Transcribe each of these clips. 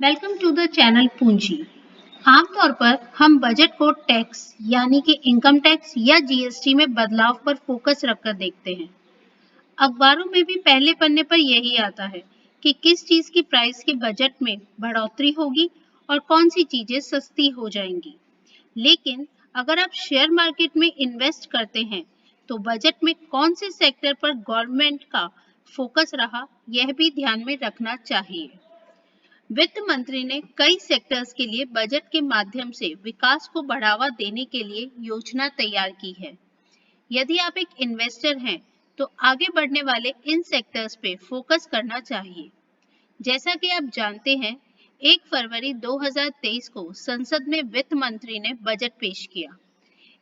Welcome to the channel पूंजी। आमतौर पर हम बजट को टैक्स यानी कि इनकम टैक्स या जीएसटी में बदलाव पर फोकस रखकर देखते हैं। अखबारों में भी पहले पन्ने पर यही आता है कि किस चीज की प्राइस के बजट में बढ़ोतरी होगी और कौन सी चीजें सस्ती हो जाएंगी। लेकिन अगर आप शेयर मार्केट में इन्वेस्ट करते हैं तो बजट में कौन से सेक्टर पर गवर्नमेंट का फोकस रहा, यह भी ध्यान में रखना चाहिए। वित्त मंत्री ने कई सेक्टर्स के लिए बजट के माध्यम से विकास को बढ़ावा देने के लिए योजना तैयार की है। यदि आप एक इन्वेस्टर हैं तो आगे बढ़ने वाले इन सेक्टर्स पे फोकस करना चाहिए। जैसा कि आप जानते हैं, 1 फरवरी 2023 को संसद में वित्त मंत्री ने बजट पेश किया।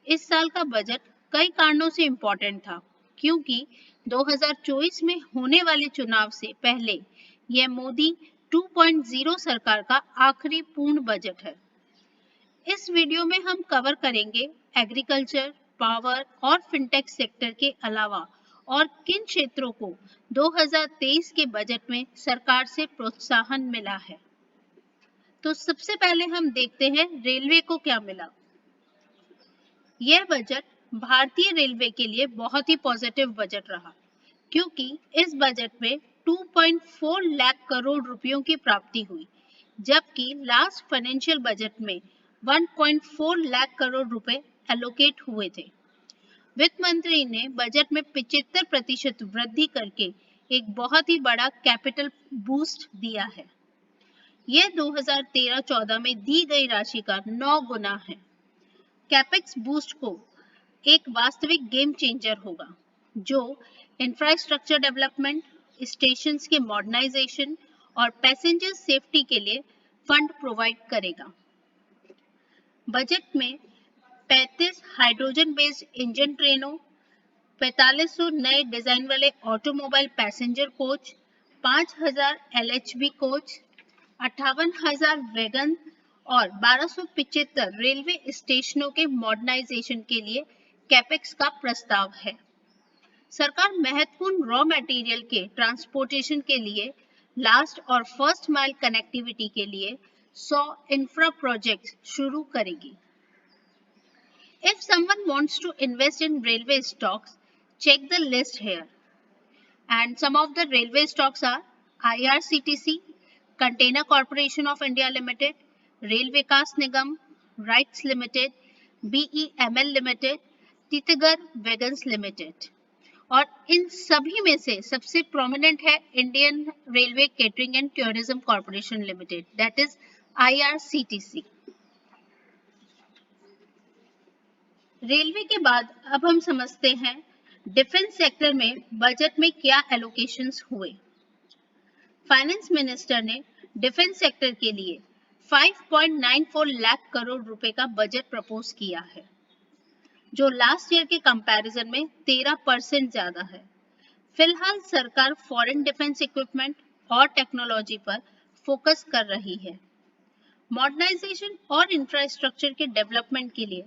इस साल का बजट कई कारणों से इम्पोर्टेंट था, क्योंकि 2024 में होने वाले चुनाव से पहले यह मोदी 2.0 सरकार का आखिरी पूर्ण बजट है। इस वीडियो में हम कवर करेंगे एग्रीकल्चर, पावर और फिनटेक सेक्टर के अलावा और किन क्षेत्रों को 2023 के बजट में सरकार से प्रोत्साहन मिला है। तो सबसे पहले हम देखते हैं रेलवे को क्या मिला। यह बजट भारतीय रेलवे के लिए बहुत ही पॉजिटिव बजट रहा, क्योंकि इस बजट में 2.4 लाख करोड़ रुपयों की प्राप्ति हुई, जबकि लास्ट फाइनेंशियल बजट में 1.4 लाख करोड़ रुपए एलोकेट हुए थे। वित्त मंत्री ने बजट में 75% वृद्धि करके एक बहुत ही बड़ा कैपिटल बूस्ट दिया है। यह 2013-14 में दी गई राशि का 9 गुना है। कैपेक्स बूस्ट को एक वास्तविक गेम चेंजर होगा, जो इंफ्रास्ट्रक्चर डेवलपमेंट, स्टेशंस के मॉडर्नाइजेशन और पैसेंजर सेफ्टी के लिए फंड प्रोवाइड करेगा। बजट में 35 हाइड्रोजन बेस्ड इंजन ट्रेनों, 4500 नए डिजाइन वाले automobile passenger coach, 5000 LHB coach, 58,000 wagon और 1275 रेलवे स्टेशनों के मॉडर्नाइजेशन के लिए कैपेक्स का प्रस्ताव है। सरकार महत्वपूर्ण रॉ मटेरियल के ट्रांसपोर्टेशन के लिए लास्ट और फर्स्ट माइल कनेक्टिविटी के लिए 100 इंफ्रा प्रोजेक्ट्स शुरू करेगी। If someone wants to invest in railway stocks, check the list here. And some of the railway stocks are IRCTC, Container Corporation of India Limited, Rail Vikas Nigam, Rights Limited, BEML Limited, Titagarh Wagons Limited। और इन सभी में से सबसे prominent है Indian railway catering and tourism corporation limited, that is IRCTC। Railway के बाद अब हम समझते हैं डिफेंस सेक्टर में बजट में क्या एलोकेशंस हुए। फाइनेंस मिनिस्टर ने डिफेंस सेक्टर के लिए 5.94 लाख करोड़ रुपए का बजट प्रपोज किया है, जो लास्ट ईयर के कंपैरिजन में 13% ज्यादा है। फिलहाल सरकार फॉरेन डिफेंस इक्विपमेंट और टेक्नोलॉजी पर फोकस कर रही है। मॉडर्नाइजेशन और इंफ्रास्ट्रक्चर के डेवलपमेंट के लिए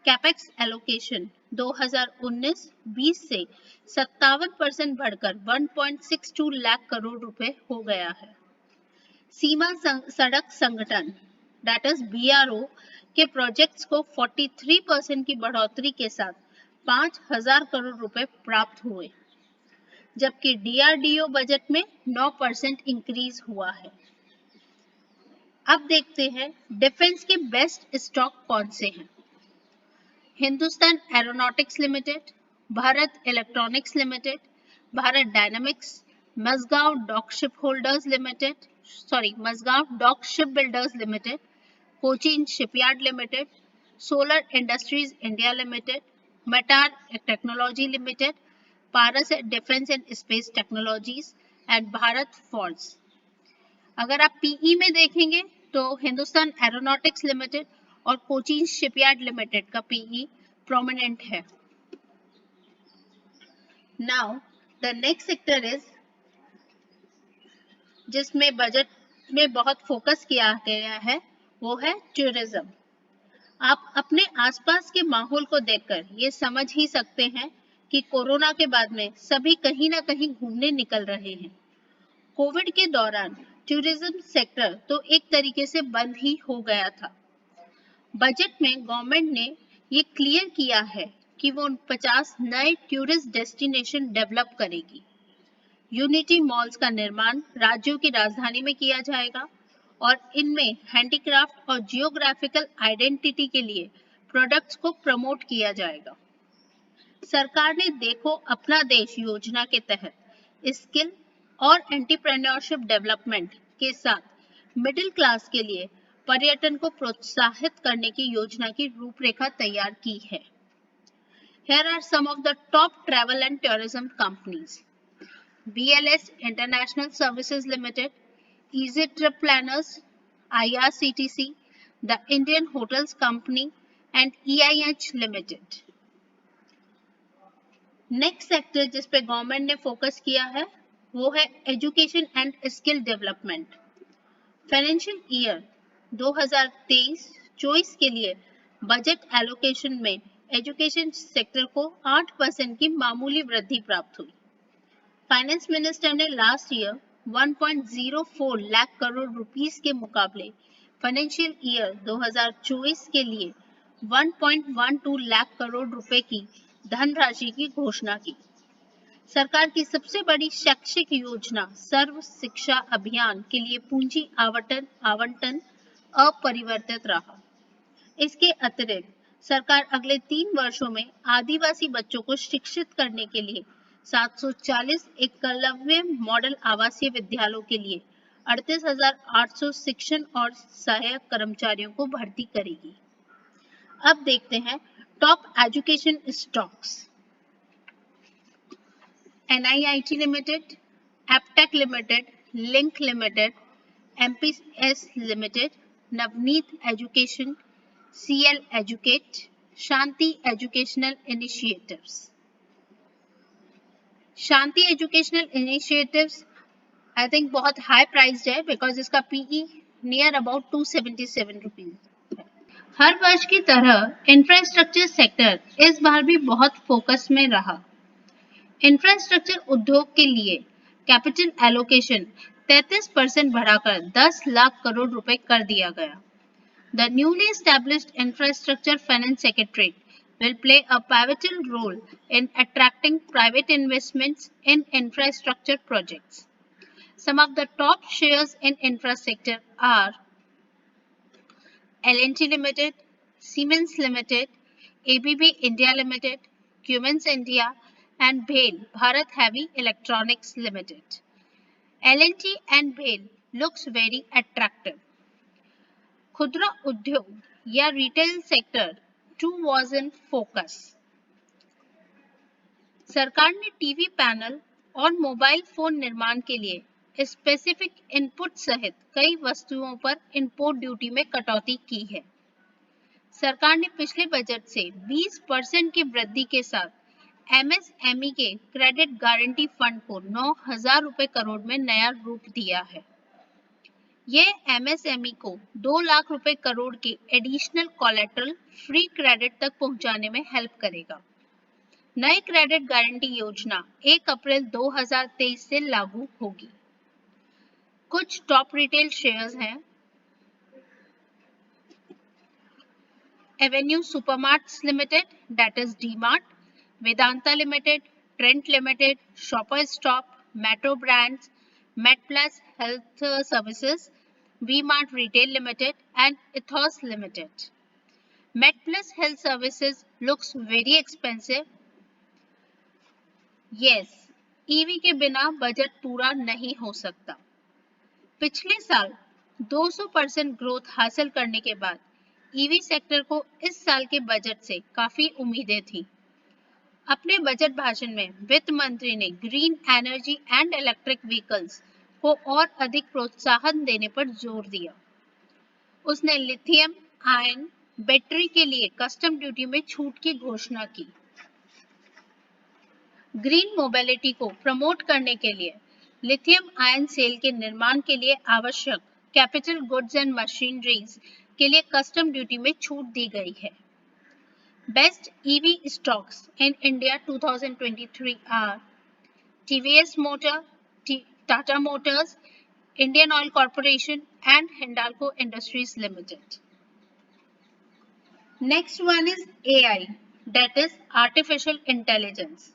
कैपेक्स एलोकेशन 2019-20 से 57% बढ़कर 1.62 लाख करोड़ रुपए हो गया है। सीमा सड़क संगठन दैट इज BRO के प्रोजेक्ट्स को 43% की बढ़ोतरी के साथ 5,000 करोड़ रुपए प्राप्त हुए, जबकि DRDO बजट में 9% इंक्रीज हुआ है। अब देखते हैं डिफेंस के बेस्ट स्टॉक कौन से हैं। Hindustan aeronautics limited, Bharat electronics limited, Bharat dynamics, Mazagon dock ship builders limited, Cochin shipyard limited, solar industries India limited, MTAR technology limited, Paras defence and space technologies and Bharat forge. अगर आप PE में देखेंगे तो हिंदुस्तान एरोनॉटिक्स लिमिटेड और कोचिन शिपयार्ड लिमिटेड का PE प्रोमिनेंट है। Now the next sector is जिसमें budget में बहुत फोकस किया गया है, वो है टूरिज्म। आप अपने आसपास के माहौल को देखकर ये समझ ही सकते हैं कि कोरोना के बाद में सभी कहीं ना कहीं घूमने निकल रहे हैं। कोविड के दौरान टूरिज्म सेक्टर तो एक तरीके से बंद ही हो गया था। बजट में गवर्नमेंट ने ये क्लियर किया है कि वो 50 नए टूरिस्ट डेस्टिनेशन डेवलप करेगी। यूनिटी मॉल्स का निर्माण राज्यों की राजधानी में किया जाएगा और इनमें हैंडीक्राफ्ट और जियोग्राफिकल आइडेंटिटी के लिए प्रोडक्ट्स को प्रमोट किया जाएगा। सरकार ने देखो अपना देश योजना के तहत स्किल और एंटरप्रेन्योरशिप डेवलपमेंट के साथ मिडिल क्लास के लिए पर्यटन को प्रोत्साहित करने की योजना की रूपरेखा तैयार की है। Here are some of the top travel and tourism companies. BLS International Services Limited, Easy Trip Planners, IRCTC, the Indian Hotels Company and EIH Limited. Next sector जिस पे गवर्नमेंट ने फोकस किया है वो है education and skill development. Financial year 2023-24 के लिए budget allocation में एजुकेशन सेक्टर को 8% की मामूली वृद्धि प्राप्त हुई। फाइनेंस मिनिस्टर ने last year 1.04 lakh crore rupees के मुकाबले फाइनेंशियल ईयर 2024 के लिए 1.12 लाख करोड़ रुपए की धनराशि की घोषणा की। सरकार की सबसे बड़ी शैक्षिक योजना सर्व शिक्षा अभियान के लिए पूंजी आवंटन अपरिवर्तित रहा। इसके अतिरिक्त सरकार अगले 3 वर्षों में आदिवासी बच्चों को शिक्षित करने के लिए 740 एकलव्य मॉडल आवासीय विद्यालयों के लिए 38,800 शिक्षण और सहायक कर्मचारियों को भर्ती करेगी। अब देखते हैं top education stocks. NIIT limited, Aptech limited, link limited, MPS limited, Navneet education, CL educate, Shanti educational initiatives. Shanti educational initiatives I think बहुत हाई प्राइस्ड है बिकॉज इसका PE नियर अबाउट 277 रुपीज। हर वर्ष की तरह इंफ्रास्ट्रक्चर सेक्टर इस बार भी बहुत फोकस में रहा। इंफ्रास्ट्रक्चर उद्योग के लिए कैपिटल एलोकेशन 33% बढ़ाकर 10 लाख करोड़ रुपए कर दिया गया। The newly established Infrastructure Finance Secretariat will play a pivotal role in attracting private investments in infrastructure projects. Some of the top shares in infrastructure are L&T Limited, Siemens Limited, ABB India Limited, Cummins India, and BHEL Bharat Heavy Electronics Limited. L&T and BHEL looks very attractive. खुदरा उद्योग या retail sector 2 was in focus. सरकार ने TV panel और mobile phone निर्माण के लिए specific input सहित कई वस्तुओं पर इंपोर्ट ड्यूटी में कटौती की है। सरकार ने पिछले बजट से 20% की वृद्धि के साथ MSME के क्रेडिट गारंटी फंड को 9,000 रुपए करोड़ में नया रूप दिया है। यह MSME को 2 लाख रुपए करोड़ के एडिशनल कोलेटरल फ्री क्रेडिट तक पहुंचाने में हेल्प करेगा। नई क्रेडिट गारंटी योजना 1 अप्रैल 2023 से लागू होगी। कुछ टॉप रिटेल शेयर्स हैं Avenue Supermarts limited, that is DMart, Vedanta limited, Trent limited, shopper stop, metro brands, MedPlus health services, V-Mart Retail Limited and Ethos Limited. MedPlus Health Services looks very expensive. Yes, EV के बिना budget पूरा नहीं हो सकता। पिछले साल 200% growth हासिल करने के बाद EV सेक्टर को इस साल के बजट से काफी उम्मीदें थी। अपने बजट भाषण में वित्त मंत्री ने green energy and electric vehicles को और अधिक प्रोत्साहन देने पर जोर दिया। उसने लिथियम आयन बैटरी के लिए कस्टम ड्यूटी में छूट की घोषणा की। ग्रीन मोबिलिटी को प्रमोट करने के लिए लिथियम आयन सेल के निर्माण के लिए आवश्यक कैपिटल गुड्स एंड मशीनरीज के लिए कस्टम ड्यूटी में छूट दी गई है। Best EV stocks in India 2023 are TVS Motor, Tata Motors, Indian Oil Corporation, and Hindalco Industries Limited. Next one is AI, that is artificial intelligence.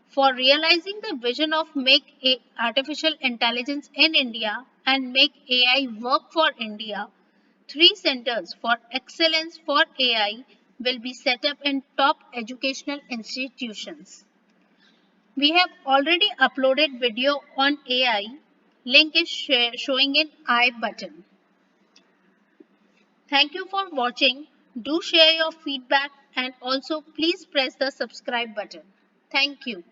For realizing the vision of artificial intelligence in India and make AI work for India, three centers for excellence for AI will be set up in top educational institutions. We have already uploaded video on AI. Link is showing in I button. Thank you for watching. Do share your feedback and also please press the subscribe button. Thank you.